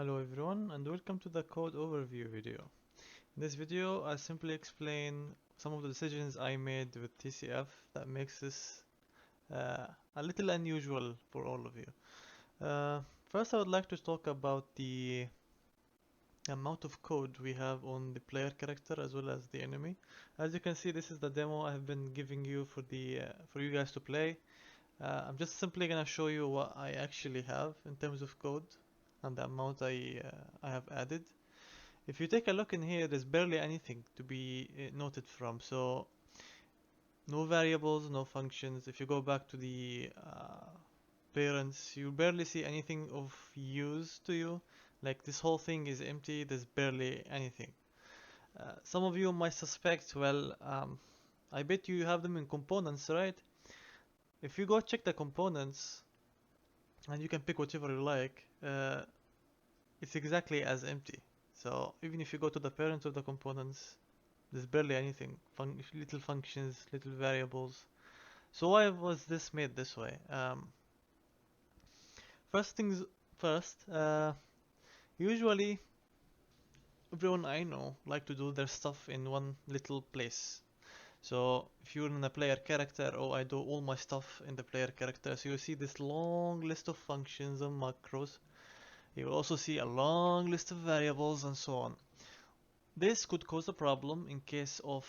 Hello everyone and welcome to the code overview video. In this video I'll simply explain some of the decisions I made with TCF that makes this a little unusual for all of you. First I would like to talk about the amount of code we have on the player character as well as the enemy. As you can see, this is the demo I have been giving you for you guys to play. I'm just simply gonna show you what I actually have in terms of code and the amount I have added. If you take a look in here, there's barely anything to be noted from. So no variables, no functions. If you go back to the parents, you barely see anything of use to you. Like this whole thing is empty, there's barely anything. Some of you might suspect, well, I bet you have them in components, right? If you go check the components, and you can pick whatever you like, it's exactly as empty. So even if you go to the parent of the components, there's barely anything. Little functions, little variables. So why was this made this way? First things first, usually everyone I know like to do their stuff in one little place. So if you're in a player character, oh, I do all my stuff in the player character. So you see this long list of functions and macros. You will also see a long list of variables and so on. This could cause a problem in case of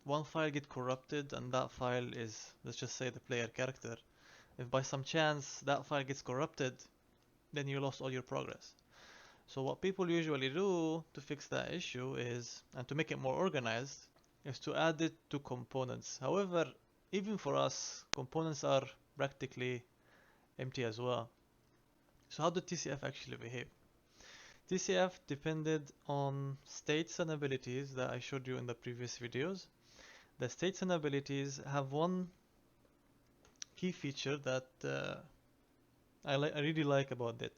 one file get corrupted and that file is, let's just say, the player character. If by some chance that file gets corrupted, then you lost all your progress. So what people usually do to fix that issue is, and to make it more organized, is to add it to components. However, even for us, components are practically empty as well. So how did TCF actually behave? TCF depended on states and abilities that I showed you in the previous videos. The states and abilities have one key feature that I really like about it.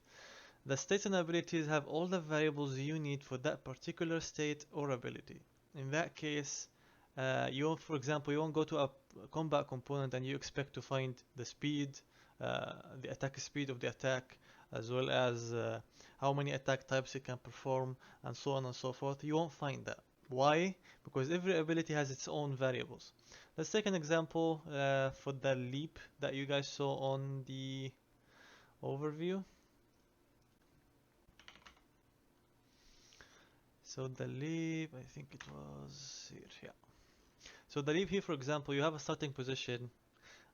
The states and abilities have all the variables you need for that particular state or ability. In that case, for example, you won't go to a combat component and you expect to find the speed, the attack speed of the attack, as well as how many attack types it can perform, and so on and so forth. You won't find that. Why? Because every ability has its own variables. Let's take an example for the leap that you guys saw on the overview. So the leap, I think it was here, yeah. So the leap here, for example, you have a starting position,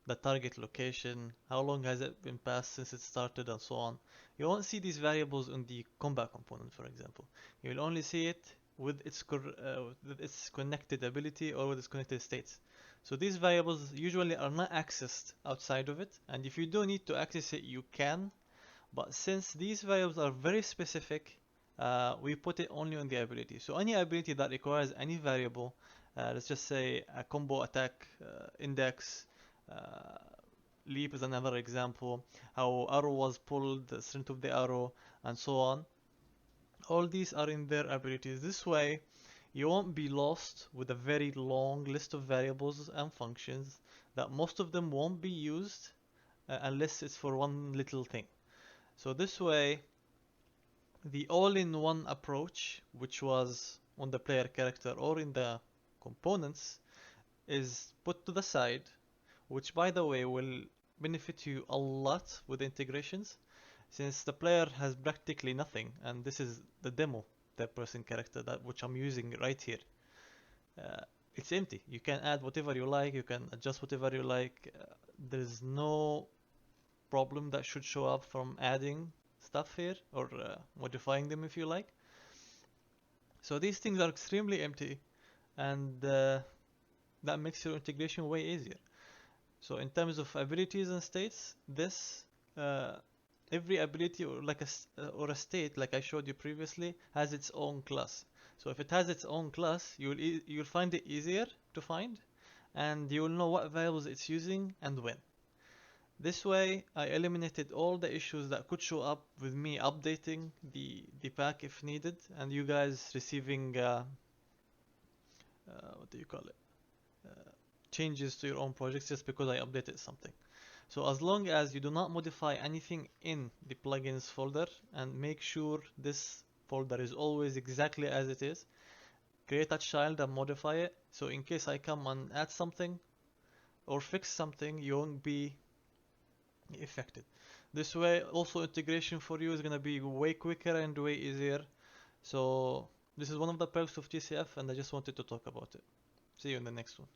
the target location, how long has it been passed since it started, and so on. You won't see these variables in the combat component, for example. You will only see it with its connected ability or with its connected states. So these variables usually are not accessed outside of it, and if you do need to access it, you can. But since these variables are very specific, we put it only on the ability. So any ability that requires any variable, let's just say a combo attack index, uh, leap is another example, how arrow was pulled, the strength of the arrow, and so on. All these are in their abilities. This way, you won't be lost with a very long list of variables and functions that most of them won't be used unless it's for one little thing. So this way, the all-in-one approach, which was on the player character or in the components, is put to the side, which by the way will benefit you a lot with integrations, since the player has practically nothing, and this is the demo, the person character that which I'm using right here. Uh, it's empty. You can add whatever you like, you can adjust whatever you like. There's no problem that should show up from adding stuff here or modifying them if you like. So these things are extremely empty, and that makes your integration way easier. So in terms of abilities and states, this every ability or a state like I showed you previously has its own class. So if it has its own class, you'll find it easier to find, and you'll know what variables it's using and when. This way, I eliminated all the issues that could show up with me updating the pack if needed, and you guys receiving what do you call it? Changes to your own projects just because I updated something. So as long as you do not modify anything in the plugins folder and make sure this folder is always exactly as it is, create a child and modify it. So in case I come and add something or fix something, you won't be affected. This way also integration for you is gonna be way quicker and way easier. So this is one of the perks of TCF and I just wanted to talk about it. See you in the next one.